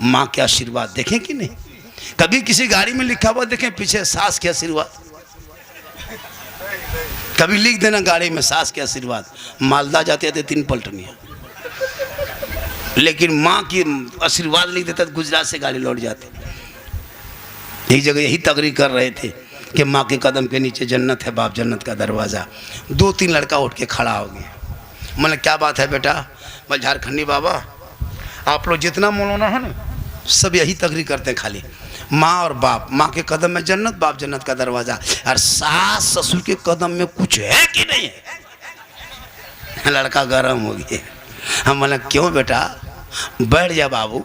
माँ के आशीर्वाद देखें कि नहीं? कभी किसी गाड़ी में लिखा हुआ देखें पीछे सास के आशीर्वाद? कभी लिख देना गाड़ी में सास के आशीर्वाद। मालदा जाते थे 3 पलटनियाँ, लेकिन माँ की आशीर्वाद लिख देता तो गुजरात से गाड़ी लौट जाती। एक जगह यही तकरीर कर रहे थे कि माँ के कदम के नीचे जन्नत है, बाप जन्नत का दरवाज़ा। 2-3 लड़का उठ के खड़ा हो गया। मैंने क्या बात है बेटा? बोल झारखंडी बाबा, आप लोग जितना मौलाना है ना सब यही तकरीर करते हैं खाली माँ और बाप, माँ के कदम में जन्नत, बाप जन्नत का दरवाज़ा। और सास ससुर के कदम में कुछ है कि नहीं है? लड़का गर्म हो गया। हम बोला क्यों बेटा? बैठ जा बाबू,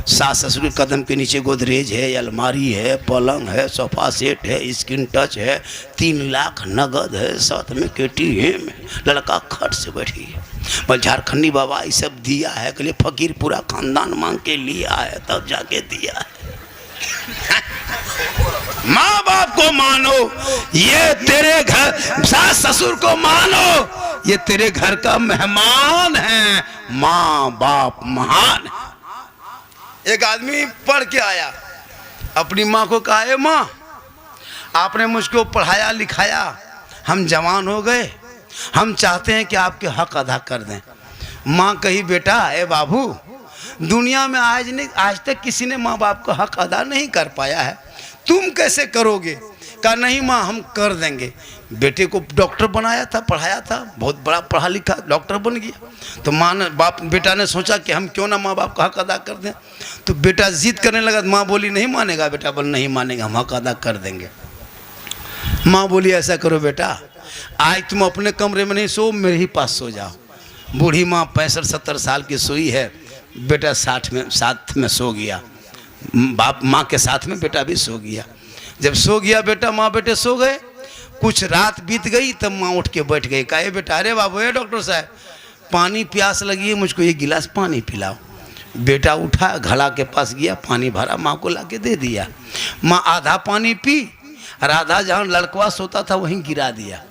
सास ससुर के कदम के नीचे गोदरेज है, अलमारी है, पलंग है, सोफा सेट है, स्क्रीन टच है, 3 लाख नगद है, साथ में KTM। लड़का खट से बैठी है। बोल झारखंडी बाबा ये सब दिया है? के लिए फकीर पूरा खानदान मांग के लिया है तब जाके दिया है। माँ बाप को मानो, ये तेरे घर, सास ससुर को मानो, ये तेरे घर का मेहमान है। माँ बाप महान है। एक आदमी पढ़ के आया, अपनी माँ को कहा, ए माँ आपने मुझको पढ़ाया लिखाया, हम जवान हो गए, हम चाहते हैं कि आपके हक अदा कर दें। माँ कही बेटा ए बाबू, दुनिया में आज तक किसी ने माँ बाप का हक अदा नहीं कर पाया है, तुम कैसे करोगे? कहा नहीं माँ हम कर देंगे। बेटे को डॉक्टर बनाया था, पढ़ाया था, बहुत बड़ा पढ़ा लिखा डॉक्टर बन गया। तो माँ ने बेटा ने सोचा कि हम क्यों ना माँ बाप का हक अदा कर दें। तो बेटा जिद करने लगा। माँ बोली नहीं मानेगा बेटा? बोल नहीं मानेगा, हम हक अदा कर देंगे। माँ बोली ऐसा करो बेटा, आज तुम अपने कमरे में नहीं सो, मेरे ही पास सो जाओ। बूढ़ी माँ 65-70 साल की सोई है, बेटा 60 में साथ में सो गया। बाप माँ के साथ में बेटा भी सो गया। जब सो गया बेटा, माँ बेटे सो गए, कुछ रात बीत गई तब माँ उठ के बैठ गई। कहे बेटा अरे बाबू, ए डॉक्टर साहब पानी प्यास लगी है, मुझको ये गिलास पानी पिलाओ। बेटा उठा, घड़ा के पास गया, पानी भरा, माँ को ला के दे दिया। माँ आधा पानी पी और आधा जहाँ लड़कवा सोता था वहीं गिरा दिया।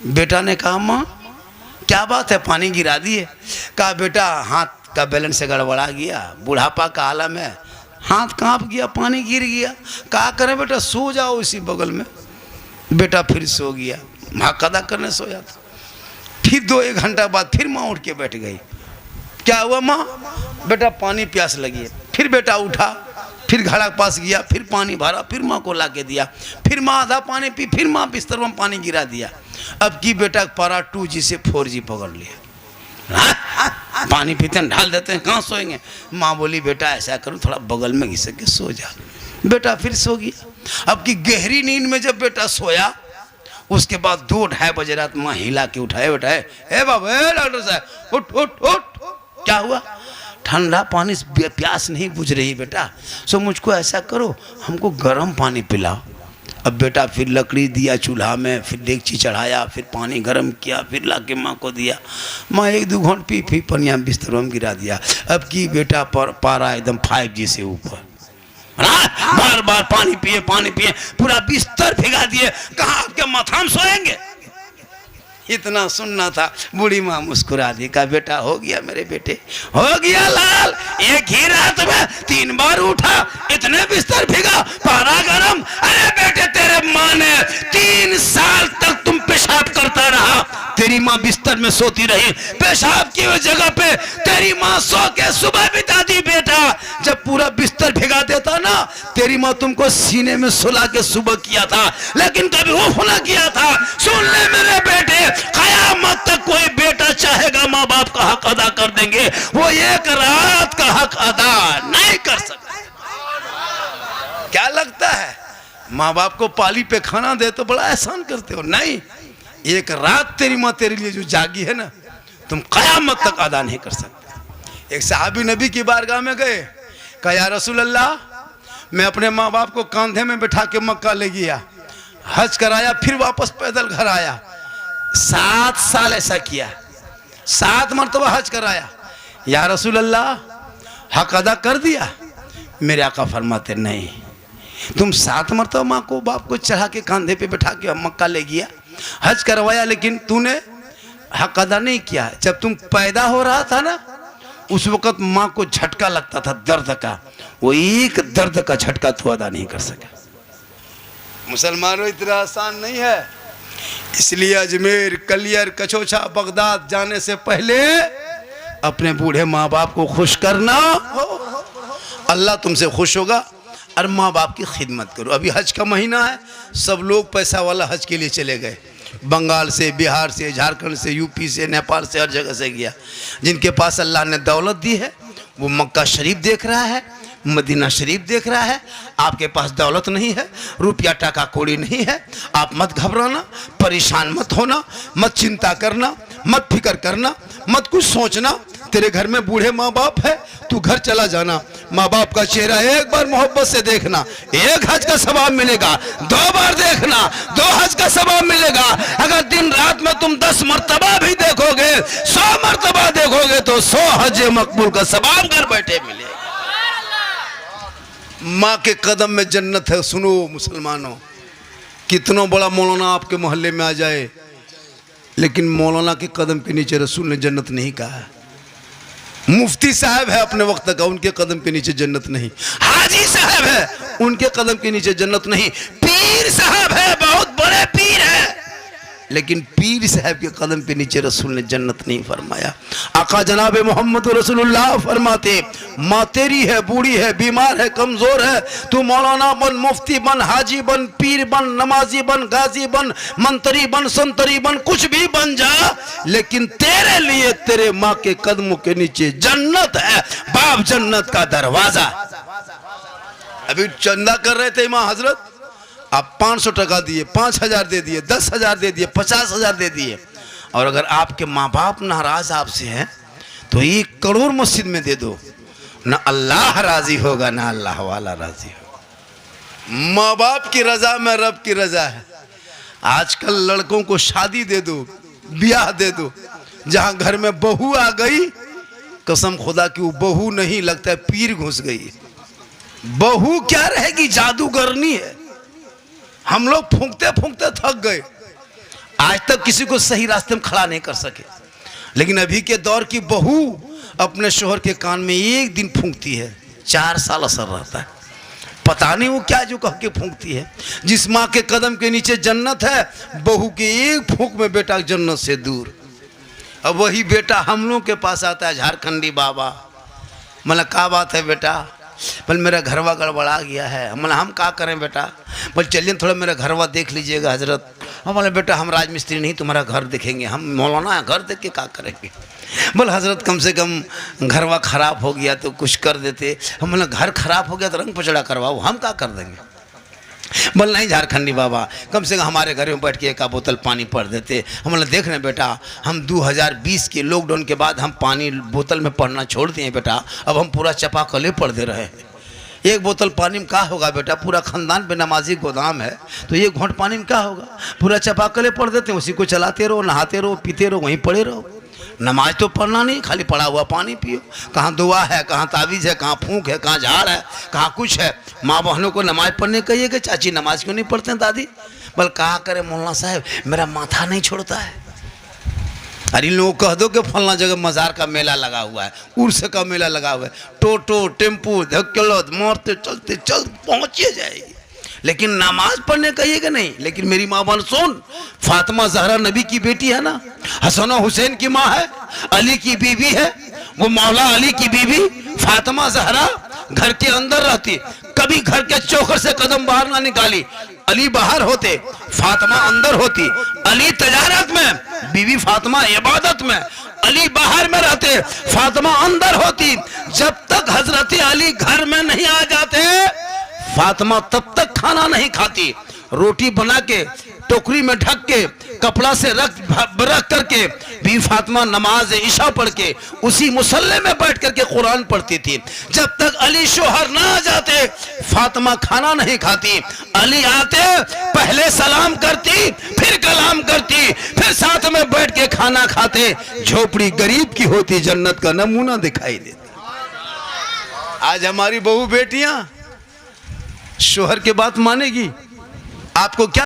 बेटा ने कहा माँ क्या बात है, पानी गिरा दिए? कहा बेटा हाथ का बैलेंस से गड़बड़ा गया, बुढ़ापा का आलम है, हाथ कांप गया, पानी गिर गया। क्या करें बेटा? सो जाओ इसी बगल में। बेटा फिर सो गया, हक अदा करने सोया था। फिर 2-1 घंटा बाद फिर माँ उठ के बैठ गई। क्या हुआ माँ? बेटा पानी प्यास लगी है। फिर बेटा उठा, फिर घड़ा के पास गया, फिर पानी भरा, फिर माँ को ला के दिया। फिर माँ आधा पानी पी, फिर माँ बिस्तर में पानी गिरा दिया। अब की बेटा पारा 2G से 4G पकड़ लिया। पानी पीते हैं, ढाल देते हैं, कहाँ सोएंगे? माँ बोली बेटा ऐसा करो, थोड़ा बगल में घिसक के सो जा। बेटा फिर सो गया। अब की गहरी नींद में जब बेटा सोया, उसके बाद 2-2:30 बजे रात माँ हिला के उठाए। बेटा ए बाबू, ए डॉक्टर साहब उठ उठ उठ। क्या हुआ? ठंडा पानी से प्यास नहीं बुझ रही बेटा, सो मुझको ऐसा करो हमको गर्म पानी पिलाओ। अब बेटा फिर लकड़ी दिया चूल्हा में, फिर डेगची चढ़ाया, फिर पानी गर्म किया, फिर ला के माँ को दिया। माँ 1-2 घंट पी, फिर पनिया बिस्तरों में गिरा दिया। अब की बेटा पारा एकदम 5G से ऊपर। बार बार पानी पिए, पूरा बिस्तर भिगा दिए। कहाँ आपके माथा में सोएंगे? इतना सुनना था। बूढ़ी माँ मुस्कुरा दी, कहा बेटा हो गया मेरे बेटे, हो गया लाल, एक ही रात में 3 बार उठा, इतने बिस्तर भिगा, पारा गरम। अरे बेटे तेरे माँ ने 3 साल तक तुम पेशाब करता रहा, तेरी माँ बिस्तर में सोती रही, पेशाब की जगह पे तेरी माँ सो के सुबह बिता दी। बेटा जब पूरा बिस्तर भिगा देता ना, तेरी माँ तुमको सीने में सुला के सुबह किया था, लेकिन कभी उफ ना किया था। सुन ले मेरे बेटे, कयामत तक कोई बेटा चाहेगा माँ बाप का हक अदा कर देंगे, वो 1 रात का हक अदा नहीं कर सकते। क्या लगता है माँ बाप को पाली पे खाना दे तो बड़ा एहसान करते हो? नहीं, 1 रात तेरी माँ तेरे लिए जो जागी है ना, तुम कयामत तक अदा नहीं कर सकते। एक सहाबी नबी की बारगाह में गए, कहा या रसूल अल्लाह, मैं अपने माँ बाप को कंधे में बिठा के मक्का ले गया, हज कराया, फिर वापस पैदल घर आया। 7 साल ऐसा किया, 7 मरतबा हज कराया। या रसूल अल्लाह हक अदा कर दिया? मेरे आका फरमाते नहीं, तुम 7 मरतबा माँ को बाप को चढ़ा के कंधे पे बिठा के मक्का ले गया, हज करवाया, लेकिन तूने हक अदा नहीं किया। जब तुम पैदा हो रहा था ना, उस वक्त माँ को झटका लगता था दर्द का, वो एक दर्द का झटका तो अदा नहीं कर सका। मुसलमानों इतना आसान नहीं है, इसलिए अजमेर, कलियर, कचौचा, बगदाद जाने से पहले अपने बूढ़े माँ बाप को खुश करना, अल्लाह तुमसे खुश होगा। और माँ बाप की खिदमत करो। अभी हज का महीना है, सब लोग पैसा वाला हज के लिए चले गए, बंगाल से, बिहार से, झारखंड से, यूपी से, नेपाल से, हर जगह से गया। जिनके पास अल्लाह ने दौलत दी है वो मक्का शरीफ देख रहा है, मदीना शरीफ देख रहा है। आपके पास दौलत नहीं है, रुपया टाका कौड़ी नहीं है, आप मत घबराना, परेशान मत होना, मत चिंता करना, मत फिक्र करना, मत कुछ सोचना। तेरे घर में बूढ़े माँ बाप है, तू घर चला जाना, माँ बाप का चेहरा एक बार मोहब्बत से देखना, एक हज का सवाब मिलेगा। 2 बार देखना, 2 हज का सवाब मिलेगा। अगर दिन रात में तुम 10 मर्तबा भी देखोगे, 100 मर्तबा देखोगे तो 100 हज मकबूल का सवाब घर बैठे मिलेगा। माँ के कदम में जन्नत है। सुनो मुसलमानों, कितना बड़ा मौलाना आपके मोहल्ले में आ जाए, लेकिन मौलाना के कदम के नीचे रसूल ने जन्नत नहीं कहा। मुफ्ती साहब है अपने वक्त का, उनके कदम के नीचे जन्नत नहीं। हाजी साहब है, उनके कदम के नीचे जन्नत नहीं। पीर साहब है, बहुत बड़े पीर है, लेकिन पीर साहब के कदम के नीचे रसूल ने जन्नत नहीं फरमाया। आका जनाब मोहम्मद रसूलुल्लाह फरमाते, माँ तेरी है, बूढ़ी है, बीमार है, कमजोर है, तू मौलाना बन, मुफ्ती बन, हाजी बन, पीर बन, नमाजी बन, गाजी बन, मंत्री बन, संतरी बन, कुछ भी बन जा, लेकिन तेरे लिए तेरे माँ के कदमों के नीचे जन्नत है, बाप जन्नत का दरवाजा। अभी चंदा कर रहे थे इमाम हजरत, आप 500 टका दिए, 5000 दे दिए, 10,000 दे दिए, 50,000 दे दिए, और अगर आपके माँ बाप नाराज आपसे हैं तो 1 करोड़ मस्जिद में दे दो, ना अल्लाह राजी होगा ना अल्लाह वाला राजी होगा। माँ बाप की रजा में रब की रजा है। आजकल लड़कों को शादी दे दो, ब्याह दे दो, जहां घर में बहू आ गई, कसम खुदा की वो बहू नहीं, लगता है पीर घुस गई। बहू क्या रहेगी, जादूगरनी है। हम लोग फूंकते फूंकते थक गए, आज तक किसी को सही रास्ते में खड़ा नहीं कर सके। लेकिन अभी के दौर की बहू अपने शोहर के कान में एक दिन फूंकती है, 4 साल असर रहता है। पता नहीं वो क्या जो कह के फूंकती है। जिस माँ के कदम के नीचे जन्नत है, बहू के एक फूंक में बेटा जन्नत से दूर। अब वही बेटा हम लोग के पास आता है, झारखंडी बाबा, मतलब क्या बात है बेटा, बोल मेरा घरवा गड़बड़ा गया है। हम क्या करें बेटा, बोल चलिए थोड़ा मेरा घरवा देख लीजिएगा हजरत। हम बोले बेटा हम राजमिस्त्री नहीं, तुम्हारा घर देखेंगे, हम मौलाना है, घर देख के क्या करेंगे। बोल हजरत कम से कम घरवा ख़राब हो गया तो कुछ कर देते। हम बोले घर ख़राब हो गया तो रंग पचड़ा करवाओ, हम क्या कर देंगे। बोल नहीं झारखंडी बाबा, कम से कम हमारे घर में बैठ के 1 बोतल पानी पढ़ देते। हम बोले देख रहे बेटा, हम 2020 के लॉकडाउन के बाद हम पानी बोतल में पढ़ना छोड़ दिए बेटा, अब हम पूरा चपाकले पढ़ दे रहे हैं। 1 बोतल पानी में क्या होगा बेटा, पूरा खानदान पे नमाजी गोदाम है, तो 1 घोंट पानी में क्या होगा, पूरा चपाकले पढ़ देते हैं, उसी को चलाते रहो, नहाते रहो, पीते रहो, वहीं पड़े रहो। नमाज तो पढ़ना नहीं, खाली पड़ा हुआ पानी पियो। कहाँ दुआ है, कहाँ तावीज़ है, कहाँ फूंक है, कहाँ झाड़ है, कहाँ कुछ है। माँ बहनों को नमाज पढ़ने कहिए कि चाची नमाज क्यों नहीं पढ़ते हैं दादी। बल कहा करे मौलाना साहब मेरा माथा नहीं छोड़ता है। अरे इन लोगों को कह दो कि फलना जगह मज़ार का मेला लगा हुआ है, उर्स का मेला लगा हुआ है, टोटो टेम्पू धक्केलो मारते चलते चल पहुँचे जाएगी, लेकिन नमाज पढ़ने कहिएगा नहीं। लेकिन मेरी माँ बन सुन, फातिमा जहरा नबी की बेटी है ना, हसन और हुसैन की माँ है, अली की बीवी है, वो मौला अली की बीवी फातिमा जहरा घर के अंदर रहती, कभी घर के चौखट से कदम बाहर ना निकाली। अली बाहर होते, फातिमा अंदर होती। अली तजारत में, बीवी फातिमा इबादत में। अली बाहर में रहते, फातिमा अंदर होती। जब तक हजरत अली घर में नहीं आ जाते, फातिमा तब तक खाना नहीं खाती। रोटी बना के टोकरी में ढक के कपड़ा से रख करके भी फातिमा नमाज ईशा पढ़ के उसी मुसल्ले में बैठ करके कुरान पढ़ती थी। जब तक अली शोहर ना आ जाते, फातिमा खाना नहीं खाती। अली आते, पहले सलाम करती, फिर कलाम करती, फिर साथ में बैठ के खाना खाते। झोपड़ी गरीब की होती, जन्नत का नमूना दिखाई देता। आज हमारी बहू बेटियां शोहर के बात मानेगी? आपको क्या